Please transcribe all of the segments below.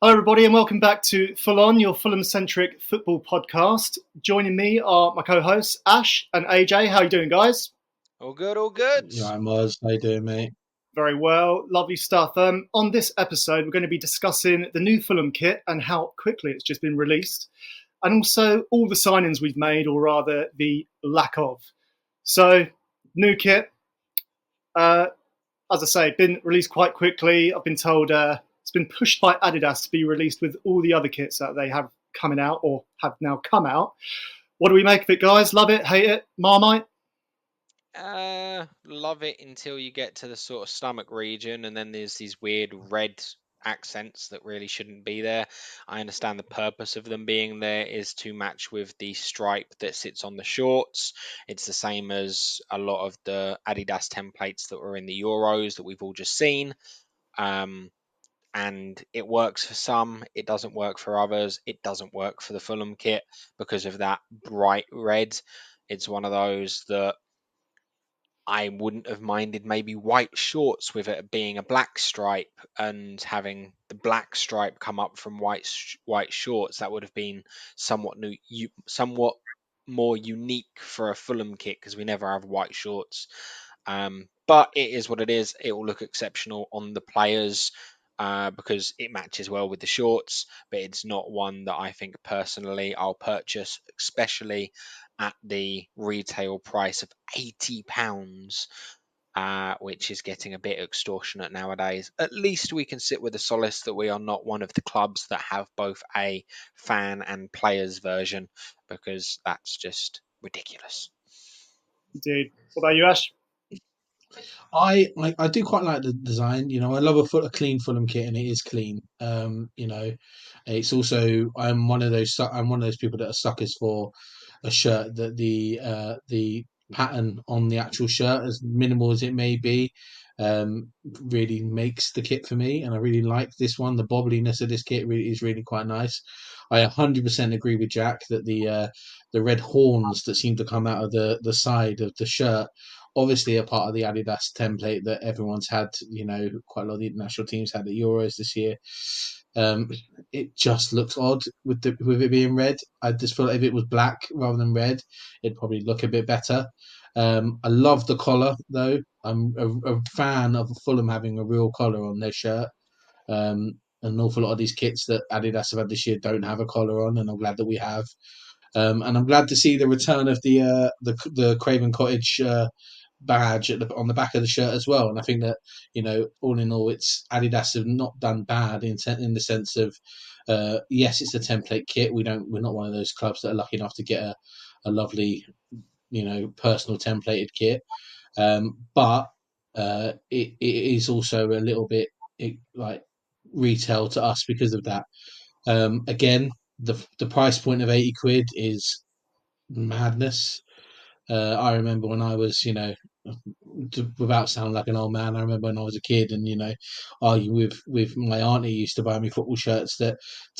Hello, everybody, and welcome back to Full-On, your Fulham-centric football podcast. Joining me are my co-hosts, Ash and AJ. How are you doing, guys? All good, all good. Yeah, I'm Moz. How you doing, mate? Very well. Lovely stuff. On this episode, we're going to be discussing the new Fulham kit and how quickly it's just been released, and also all the signings we've made, or rather the lack of. So, new kit, as I say, been released quite quickly. I've been told it's been pushed by Adidas to be released with all the other kits that they have coming out or have now come out. What do we make of it, guys? Love it? Hate it? Marmite? Love it until you get to the sort of stomach region, and then there's these weird red accents that really shouldn't be there. I understand the purpose of them being there is to match with the stripe that sits on the shorts. It's the same as a lot of the Adidas templates that were in the Euros that we've all just seen. And it works for some, it doesn't work for others. It doesn't work for the Fulham kit because of that bright red. It's one of those that I wouldn't have minded maybe white shorts with it being a black stripe and having the black stripe come up from white shorts. That would have been somewhat somewhat more unique for a Fulham kit because we never have white shorts. But it is what it is. It will look exceptional on the players because it matches well with the shorts, but it's not one that I think personally I'll purchase, especially at the retail price of £80, which is getting a bit extortionate nowadays. At least we can sit with the solace that we are not one of the clubs that have both a fan and players version, because that's just ridiculous. Indeed. What about you, Ash? I do quite like the design. I love a clean Fulham kit, and it is clean. It's also I'm one of those people that are suckers for a shirt that the pattern on the actual shirt, as minimal as it may be, really makes the kit for me, and I really like this one. The bobbliness of this kit is really quite nice. I 100% agree with Jack that the red horns that seem to come out of the side of the shirt obviously a part of the Adidas template that everyone's had. Quite a lot of the international teams had the Euros this year. It just looks odd with it being red. I just feel like if it was black rather than red, it'd probably look a bit better. I love the collar though. I'm a fan of Fulham having a real collar on their shirt. An awful lot of these kits that Adidas have had this year don't have a collar on, and I'm glad that we have. And I'm glad to see the return of the Craven Cottage badge on the back of the shirt as well. And I think that all in all, it's Adidas have not done bad in the sense of yes, it's a template kit. We're not one of those clubs that are lucky enough to get a lovely personal templated kit, but it is also a little bit like retail to us because of that. Again, the price point of £80 is madness. I remember when I was, without sounding like an old man, I remember when I was a kid, and arguing with my auntie used to buy me football shirts to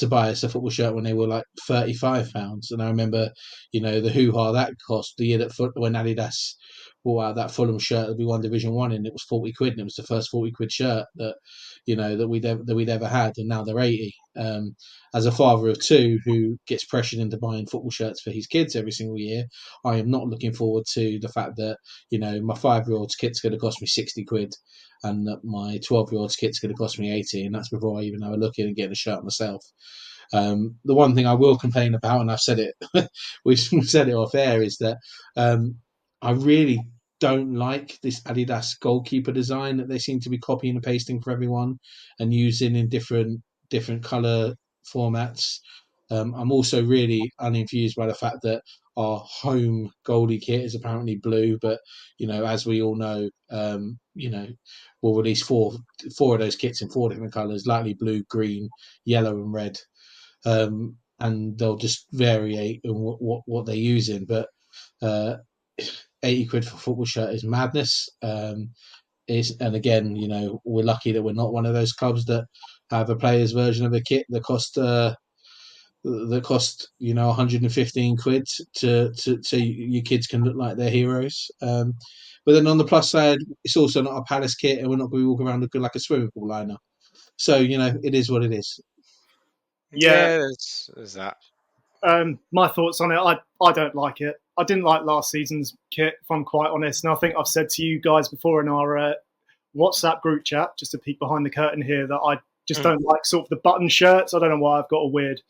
buy us a football shirt when they were like £35, and I remember, the hoo ha that cost the year that when Adidas brought out that Fulham shirt that we won Division 1 in. It was £40, and it was the first £40 shirt that we'd ever had, and now they're 80. As a father of two who gets pressured into buying football shirts for his kids every single year, I am not looking forward to the fact that my 5-year-old's kit's going to cost me £60, and that my 12-year-old's kit's going to cost me 80, and that's before I even have a look in and get a shirt myself. The one thing I will complain about, and I've said it, we've said it off air, is that I really don't like this Adidas goalkeeper design that they seem to be copying and pasting for everyone and using in different color formats. I'm also really uninfused by the fact that our home goalie kit is apparently blue, but as we all know, we'll release four of those kits in 4 different colors, likely blue, green, yellow, and red. And they'll just vary in what they're using, but £80 for a football shirt is madness. And again, we're lucky that we're not one of those clubs that have a player's version of a kit that cost 115 quid to so your kids can look like they're heroes. But then on the plus side, it's also not a Palace kit, and we're not going to walk around looking like a swimming pool liner. So it is what it is. Yeah, there's that. my thoughts on it. I don't like it. I didn't like last season's kit, if I'm quite honest. And I think I've said to you guys before in our WhatsApp group chat, just to peek behind the curtain here, that I just don't like sort of the button shirts. I don't know why I've got a weird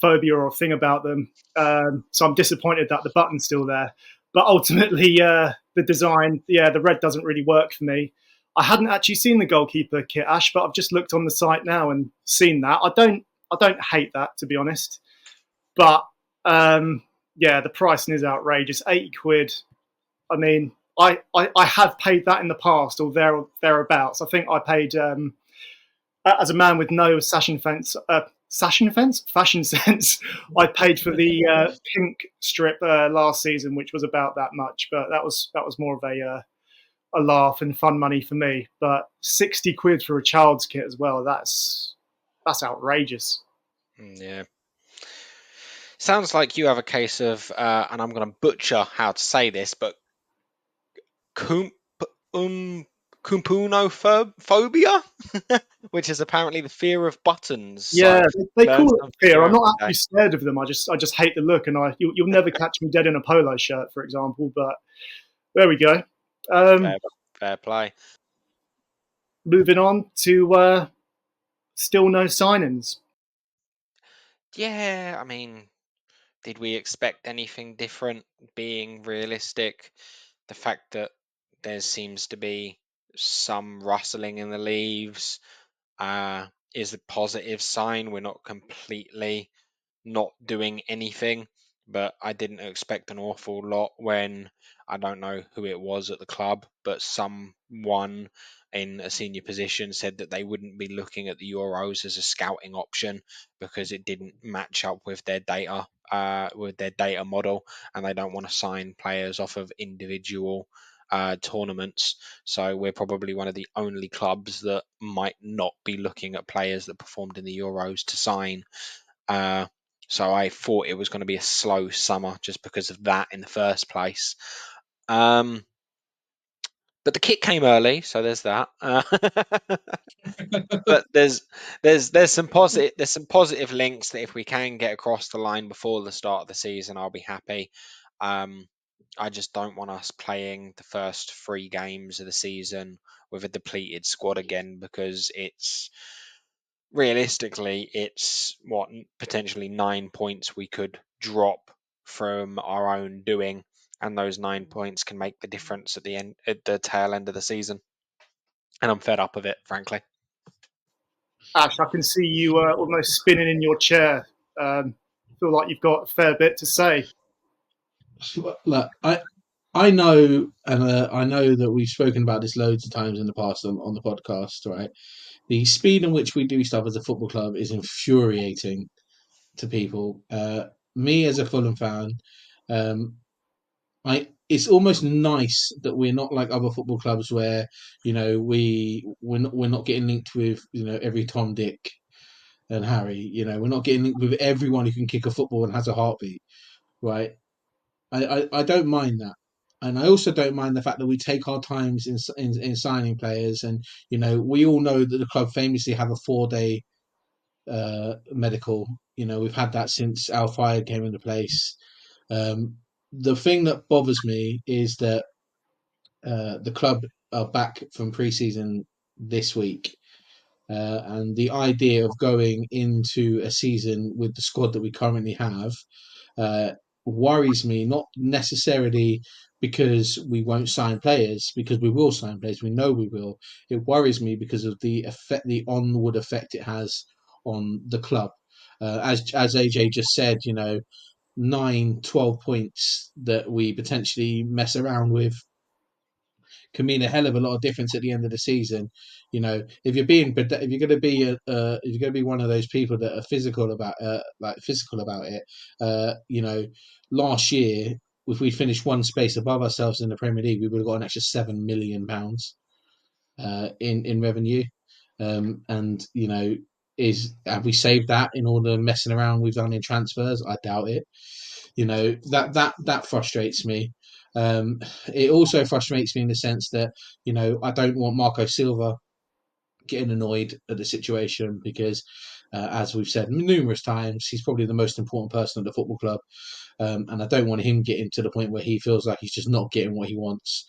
phobia or thing about them. So I'm disappointed that the button's still there. But ultimately, the design, the red doesn't really work for me. I hadn't actually seen the goalkeeper kit, Ash, but I've just looked on the site now and seen that. I don't hate that, to be honest. But the pricing is outrageous. 80 quid. I mean, I have paid that in the past or thereabouts. I think I paid as a man with no fashion sense. I paid for the pink strip last season, which was about that much, but that was more of a laugh and fun money for me. But 60 quid for a child's kit as well. That's outrageous. Yeah. Sounds like you have a case of, and I'm going to butcher how to say this, but kumpunophobia, which is apparently the fear of buttons. Yeah, So they call it fear. I'm not today. actually scared of them. I just hate the look, and you'll never catch me dead in a polo shirt, for example. But there we go. Fair play. Moving on to still no signings. Yeah, I mean, did we expect anything different? Being realistic, the fact that there seems to be some rustling in the leaves is a positive sign. We're not completely not doing anything, but I didn't expect an awful lot when I don't know who it was at the club, but someone in a senior position said that they wouldn't be looking at the Euros as a scouting option because it didn't match up with their data model, and they don't want to sign players off of individual tournaments. So we're probably one of the only clubs that might not be looking at players that performed in the Euros to sign. So I thought it was going to be a slow summer just because of that in the first place. But the kit came early, so there's that. But there's some positive links that if we can get across the line before the start of the season, I'll be happy. I just don't want us playing the first 3 games of the season with a depleted squad again, because it's realistically potentially 9 points we could drop from our own doing, and those 9 points can make the difference at the tail end of the season. And I'm fed up of it, frankly. Ash, I can see you almost spinning in your chair. Feel like you've got a fair bit to say. Look, I know, and I know that we've spoken about this loads of times in the past on the podcast, right? The speed in which we do stuff as a football club is infuriating to people. Me as a Fulham fan, it's almost nice that we're not like other football clubs where we're not getting linked with every Tom, Dick, and Harry. We're not getting linked with everyone who can kick a football and has a heartbeat, right? I don't mind that. And I also don't mind the fact that we take our times in signing players. And, we all know that the club famously have a 4-day medical. We've had that since Al Fayed came into place. The thing that bothers me is that the club are back from pre-season this week. And the idea of going into a season with the squad that we currently have worries me, not necessarily because we won't sign players, because we will sign players, we know we will. It worries me because of the onward effect it has on the club. As AJ just said, 9-12 points that we potentially mess around with can mean a hell of a lot of difference at the end of the season. If you're going to be one of those people that are physical about it, last year if we finished one space above ourselves in the Premier League, we would have got an extra £7 million in revenue. And have we saved that in all the messing around we've done in transfers? I doubt it. That frustrates me. It also frustrates me in the sense that I don't want Marco Silva getting annoyed at the situation, because As we've said numerous times, he's probably the most important person at the football club. And I don't want him getting to the point where he feels like he's just not getting what he wants,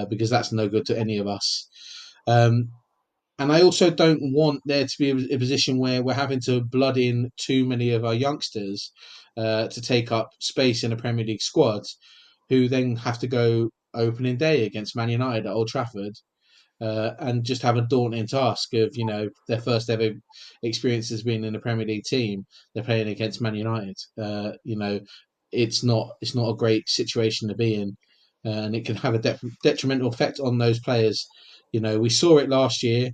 because that's no good to any of us. And I also don't want there to be a position where we're having to blood in too many of our youngsters to take up space in a Premier League squad, who then have to go opening day against Man United at Old Trafford and just have a daunting task of, their first ever experience as being in a Premier League team. They're playing against Man United. It's not a great situation to be in, and it can have a detrimental effect on those players. We saw it last year.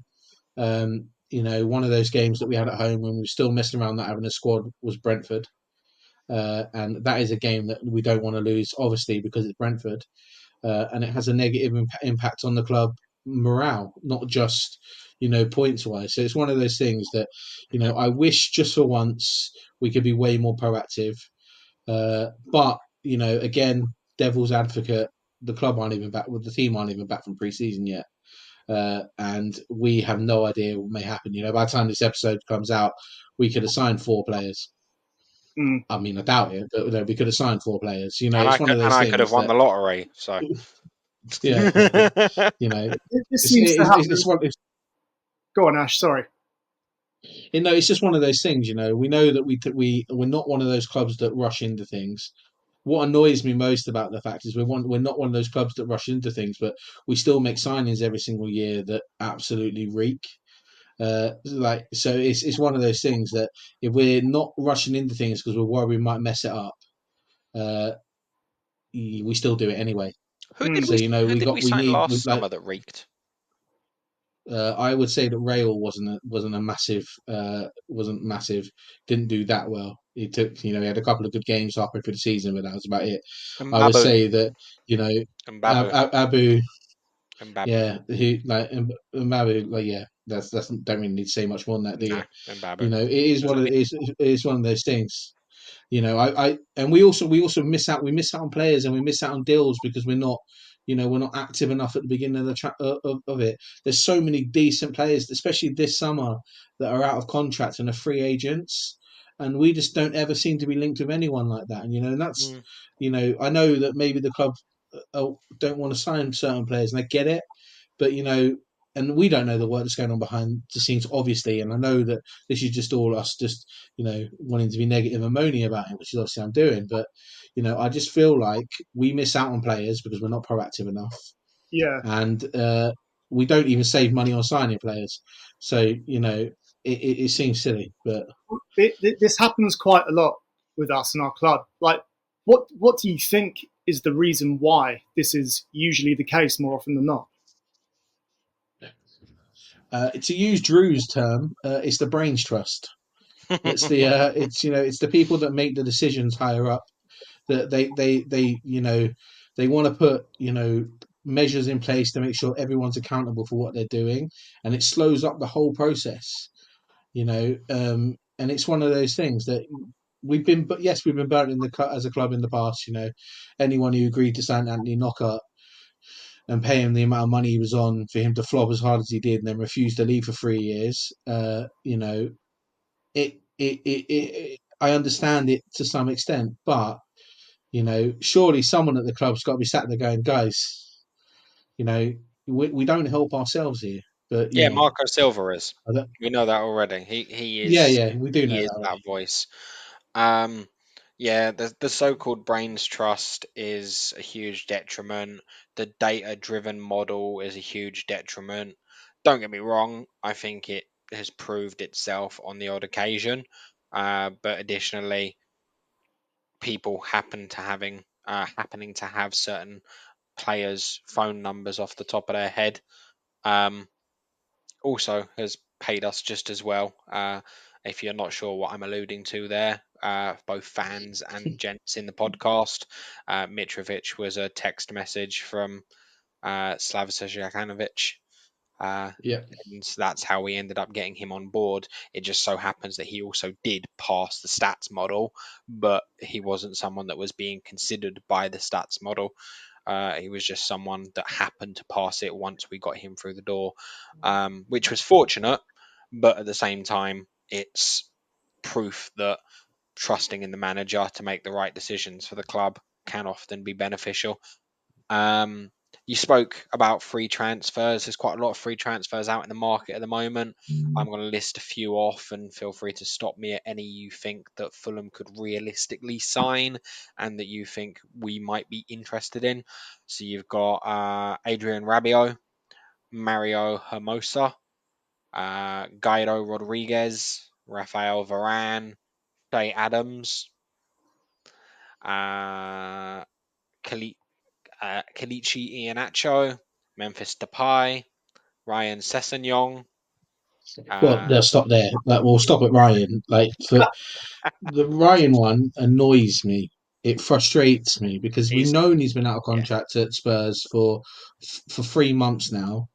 One of those games that we had at home when we were still messing around not having a squad was Brentford. And that is a game that we don't want to lose, obviously, because it's Brentford. And it has a negative impact on the club morale, not just, points wise. So it's one of those things that, I wish just for once we could be way more proactive. But, again, devil's advocate, the club aren't even back, the team aren't even back from pre-season yet. And we have no idea what may happen. By the time this episode comes out, we could have signed 4 players. I mean, I doubt it, but we could have signed 4 players. It's one of those things. I could have won the lottery. So yeah, exactly. This seems to happen. Go on, Ash. Sorry. It's just one of those things. We know that we're not one of those clubs that rush into things. What annoys me most about the fact is we're not one of those clubs that rush into things, but we still make signings every single year that absolutely reek. So it's one of those things that if we're not rushing into things because we're worried we might mess it up, we still do it anyway. Who did we sign last summer that reeked? I would say that Rail wasn't massive. Didn't do that well. He took, he had a couple of good games halfway through the season, but that was about it. I would say that Abu, yeah, that's don't really need to say much more than that, do you? It is one of those things. And we also miss out. We miss out on players and we miss out on deals because we're not active enough at the beginning of of it. There's so many decent players, especially this summer, that are out of contract and are free agents, and we just don't ever seem to be linked with anyone like that. And that's I know that maybe the club don't want to sign certain players, and I get it, but and we don't know the work that's going on behind the scenes, obviously. And I know that this is just all us, just wanting to be negative and moaning about it, which is obviously I'm doing. But I just feel like we miss out on players because we're not proactive enough. Yeah, and we don't even save money on signing players. So it seems silly, but this happens quite a lot with us in our club. Like, what do you think is the reason why this is usually the case more often than not? To use Drew's term, it's the brains trust. It's the it's the people that make the decisions higher up that they want to put measures in place to make sure everyone's accountable for what they're doing, and it slows up the whole process. And it's one of those things that we've been burnt in as a club in the past. Anyone who agreed to sign Anthony Knockaert and pay him the amount of money he was on for him to flop as hard as he did and then refuse to leave for 3 years, I understand it to some extent, but surely someone at the club's got to be sat there going, guys, we don't help ourselves here. But Marco Silva is. We know that already. He is. We do know he is that voice. The so-called brains trust is a huge detriment. The data-driven model is a huge detriment. Don't get me wrong. I think it has proved itself on the odd occasion. But additionally, people happening to have certain players' phone numbers off the top of their head. Also has paid us just as well. If you're not sure what I'm alluding to there, both fans and gents in the podcast, Mitrovic was a text message from Slavisa Jakanovic. And that's how we ended up getting him on board. It just so happens that he also did pass the stats model, but he wasn't someone that was being considered by the stats model. He was just someone that happened to pass it once we got him through the door, which was fortunate, but at the same time, it's proof that trusting in the manager to make the right decisions for the club can often be beneficial. You spoke about free transfers. There's quite a lot of free transfers out in the market at the moment. I'm going to list a few off, and feel free to stop me at any you think that Fulham could realistically sign and that you think we might be interested in. So you've got Adrian Rabiot, Mario Hermosa, Guido Rodriguez, Rafael Varane, Shay Adams, Kalichi Iheanacho, Memphis Depay, Ryan Sessegnon. Well, they'll stop there. Like, we'll stop at Ryan. Like, for the Ryan one annoys me. It frustrates me because we've He's known he's been out of yeah, contract at Spurs for 3 months now.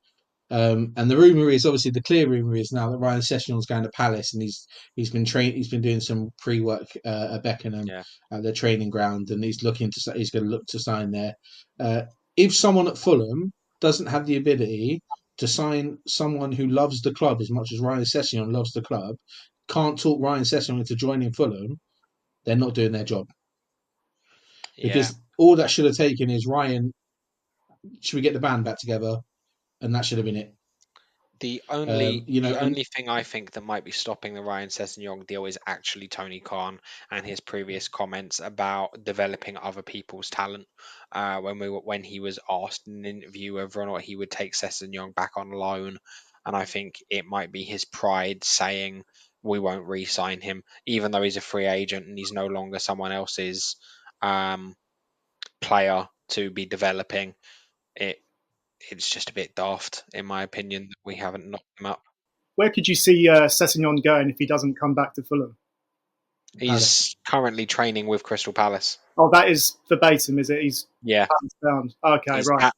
And the rumor is, obviously, the clear rumor is now that Ryan Session's going to Palace, and he's been doing some pre-work at Beckenham yeah, at their training ground, and he's going to look to sign there. Uh, if someone at Fulham doesn't have the ability to sign someone who loves the club as much as Ryan Session loves the club, can't talk Ryan Session into joining Fulham, they're not doing their job. yeah. Because all that should have taken is Ryan, should we get the band back together? And that should have been it. The only the And only thing I think that might be stopping the Ryan Sessegnon deal is actually Tony Khan and his previous comments about developing other people's talent. When he was asked in an interview whether or not he would take Sessegnon back on loan, and I think it might be his pride saying we won't re-sign him, even though he's a free agent and he's no longer someone else's player to be developing. It's just a bit daft, in my opinion, that we haven't knocked him up. Where could you see Sessegnon going if he doesn't come back to Fulham? He's currently training with Crystal Palace. Oh, that is verbatim, is it? He's Yeah, found. Okay, he's right.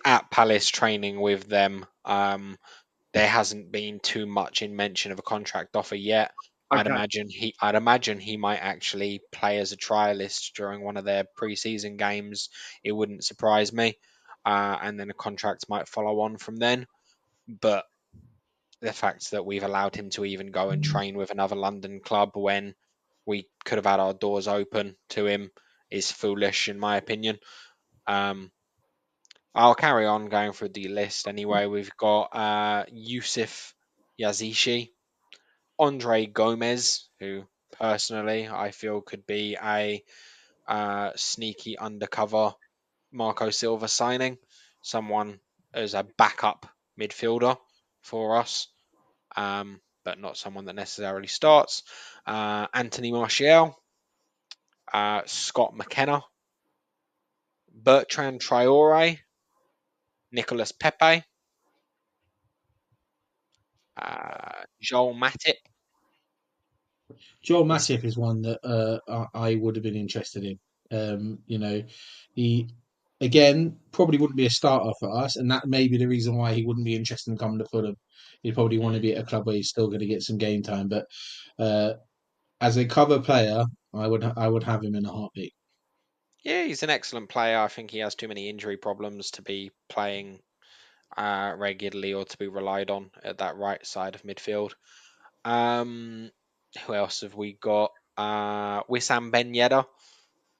at Palace training with them. There hasn't been too much in mention of a contract offer yet. I'd Okay. imagine he might actually play as a trialist during one of their preseason games. It wouldn't surprise me. And then a contract might follow on from then. But the fact that we've allowed him to even go and train with another London club when we could have had our doors open to him is foolish, in my opinion. I'll carry on going through the list anyway. We've got Yusuf Yazici, Andre Gomez, who personally I feel could be a sneaky undercover Marco Silva signing, someone as a backup midfielder for us, but not someone that necessarily starts. Anthony Martial, Scott McKenna, Bertrand Traore, Nicolas Pepe, Joel Matip. Joel Is Matip is one that I would have been interested in. He again probably wouldn't be a starter for us, and that may be the reason why he wouldn't be interested in coming to Fulham. He'd probably want to be at a club where he's still going to get some game time. But as a cover player, I would have him in a heartbeat. Yeah, he's an excellent player. I think he has too many injury problems to be playing regularly or to be relied on at that right side of midfield. Who else have we got? Wissam Ben Yedder.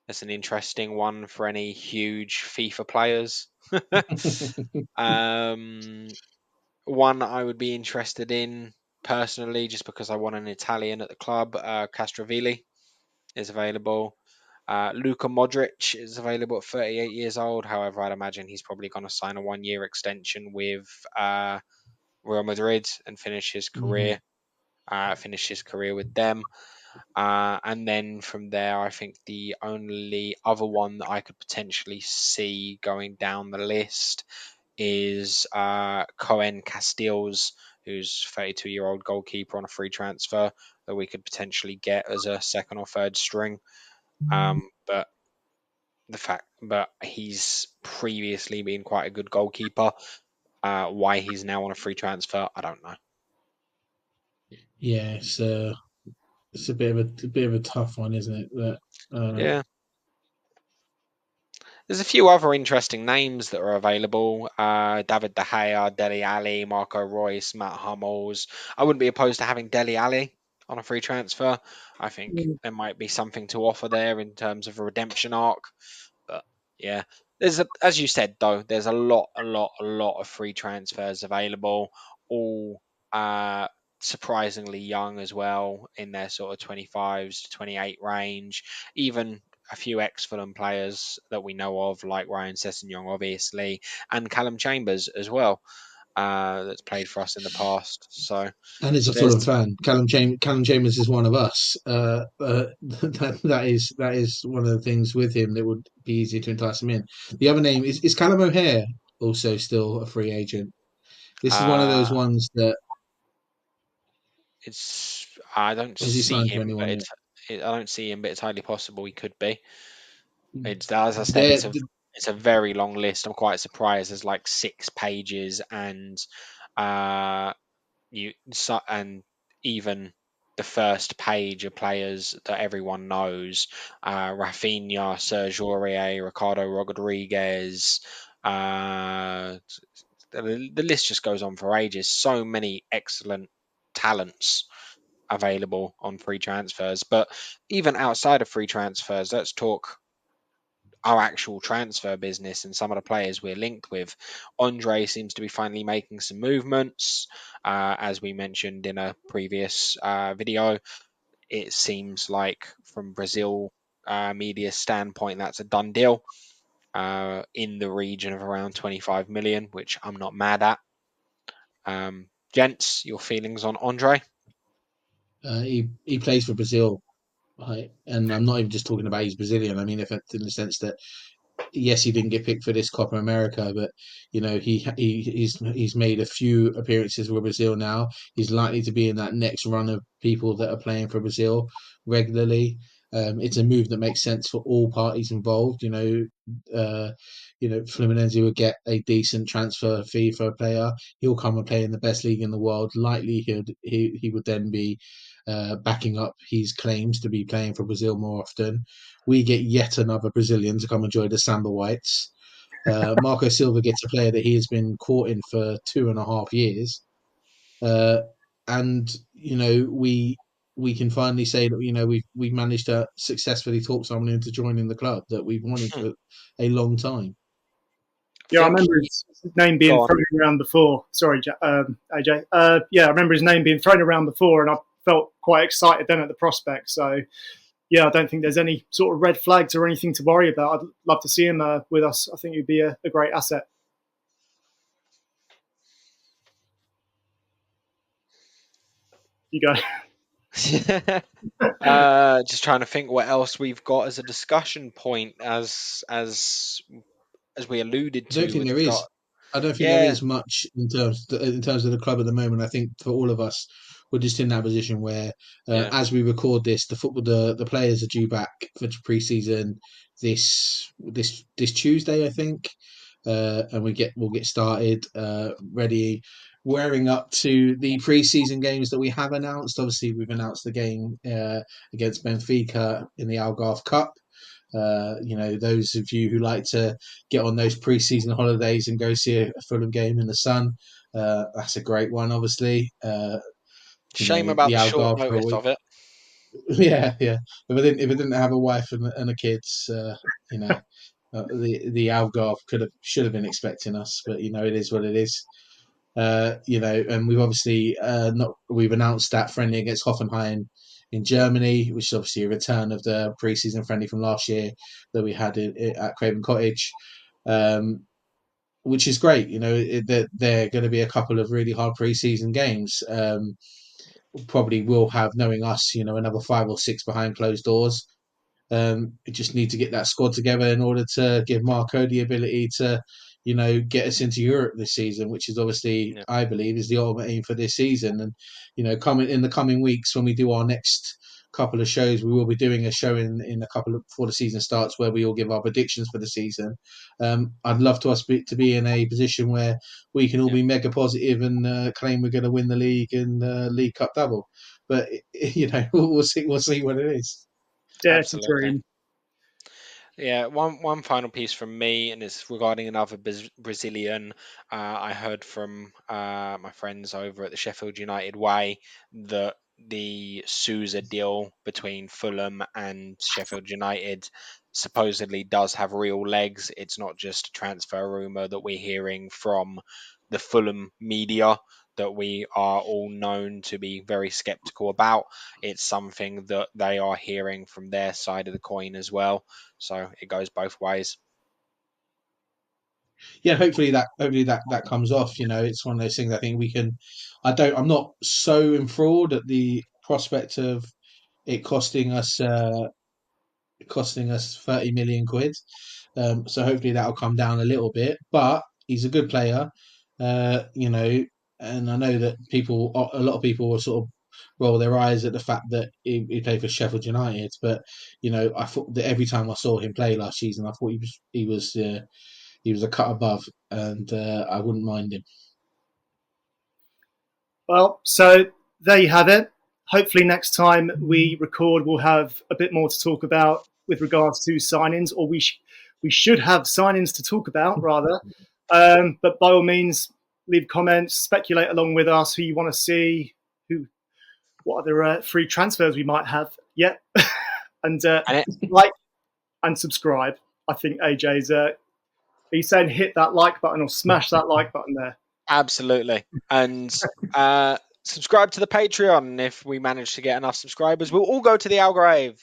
That's an interesting one for any huge FIFA players. One I would be interested in personally, just because I want an Italian at the club. Castrovilli is available. Luka Modric is available at 38 years old. However, I'd imagine he's probably going to sign a 1-year extension with Real Madrid and finish his career. Finish his career with them. And then from there, I think the only other one that I could potentially see going down the list is Cohen Castiles, who's 32-year-old goalkeeper on a free transfer that we could potentially get as a second or third string. But he's previously been quite a good goalkeeper. Why he's now on a free transfer, I don't know. Yeah, it's a bit of a tough one, isn't it? Yeah. There's a few other interesting names that are available. David De Gea, Dele Alli, Marco Reus, Matt Hummels. I wouldn't be opposed to having Dele Alli on a free transfer. I think there might be something to offer there in terms of a redemption arc. But yeah, as you said though, there's a lot of free transfers available, all surprisingly young as well, in their sort of 25s to 28 range. Even a few ex-Fulham players that we know of, like Ryan Sessegnon, obviously, and Callum Chambers as well, that's played for us in the past. So And as a there's Fulham fan, Callum Chambers is one of us. That is one of the things with him that would be easy to entice him in. The other name is Callum O'Hare, also still a free agent. This is one of those uh, ones that it's I don't has he see signed for him, but anyone yet? I don't see him, but it's highly possible he could be. It's, as I said, There, it's a very long list. I'm quite surprised. There's like 6 pages, and uh, and even the first page of players that everyone knows: Rafinha, Serge Aurier, Ricardo Rodriguez. The list just goes on for ages. So many excellent talents available on free transfers. But even outside of free transfers, let's talk our actual transfer business and some of the players we're linked with. Andre seems to be finally making some movements. As we mentioned in a previous video, it seems like from Brazil media standpoint, that's a done deal in the region of around 25 million, which I'm not mad at. Gents, your feelings on Andre? he plays for Brazil, right? And I'm not even just talking about he's Brazilian. I mean, if in the sense that yes, he didn't get picked for this Copa America, but he's made a few appearances with Brazil now. He's likely to be in that next run of people that are playing for Brazil regularly. It's a move that makes sense for all parties involved. Fluminense will get a decent transfer fee for a player. He'll come and play in the best league in the world. Likelihood he would then be backing up his claims to be playing for Brazil more often. We get yet another Brazilian to come and join the Samba Whites. Marco Silva gets a player that he has been courting for 2.5 years, uh, and we can finally say that we've managed to successfully talk someone into joining the club that we've wanted for a long time. Yeah, I Think remember his name being Go on. thrown around before. Sorry, AJ. Yeah, I remember his name being thrown around before, and I felt quite excited then at the prospect. So, yeah, I don't think there's any sort of red flags or anything to worry about. I'd love to see him with us. I think he'd be a great asset. You go. Just trying to think what else we've got as a discussion point, as we alluded I don't to think with there regard. is. I don't think there Yeah, is much in terms of the club at the moment. I think for all of us, we're just in that position where, yeah, as we record this, the players are due back for pre-season this Tuesday, I think, and we'll get started ready, wearing up to the pre-season games that we have announced. Obviously, we've announced the game against Benfica in the Algarve Cup. Those of you who like to get on those pre-season holidays and go see a Fulham game in the sun, that's a great one. Obviously, shame about the the short Algarve for a notice week. of it. Yeah, yeah. If I didn't have a wife and a kids, the Algarve should have been expecting us, but it is what it is. And we've obviously not we've announced that friendly against Hoffenheim in Germany, which is obviously a return of the pre-season friendly from last year that we had at Craven Cottage, which is great. They're going to be a couple of really hard pre-season games. Probably will have, knowing us, another 5 or 6 behind closed doors. We just need to get that squad together in order to give Marco the ability to, get us into Europe this season, which is obviously, Yeah, I believe, is the ultimate aim for this season. And coming in the coming weeks when we do our next couple of shows, we will be doing a show in a couple of before the season starts where we all give our predictions for the season. I'd love to us to be in a position where we can all yeah, be mega positive and claim we're going to win the league and League Cup double. But we'll see. We'll see what it is. Yeah, it's a absolutely. dream. Yeah, one final piece from me, and it's regarding another Brazilian. I heard from my friends over at the Sheffield United Way that the Sousa deal between Fulham and Sheffield United supposedly does have real legs. It's not just a transfer rumour that we're hearing from the Fulham media that we are all known to be very sceptical about. It's something that they are hearing from their side of the coin as well. So it goes both ways. Yeah, hopefully that comes off. It's one of those things. I think we can. I'm not so enthralled at the prospect of it costing us 30 million quid. So hopefully that'll come down a little bit. But he's a good player, and I know that a lot of people will sort of roll their eyes at the fact that he played for Sheffield United. But I thought that every time I saw him play last season, I thought he was a cut above, and I wouldn't mind him. Well, so there you have it. Hopefully next time we record, we'll have a bit more to talk about with regards to signings, or we should have signings to talk about, rather. But by all means, leave comments, speculate along with us who you want to see, what other free transfers we might have yet, and like and subscribe. I think AJ's he's saying hit that like button or smash that like button there. Absolutely. And subscribe to the Patreon. If we manage to get enough subscribers, we'll all go to the Algrave.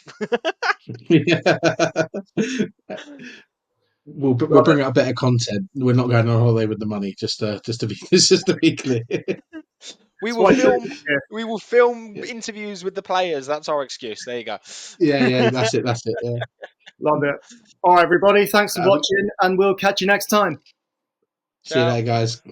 We'll bring out better content. We're not going on holiday with the money. Just to be clear. We will film interviews with the players. That's our excuse. There you go. Yeah, that's it. Yeah. Love it. All right, everybody. Thanks for watching, and we'll catch you next time. See you later, guys.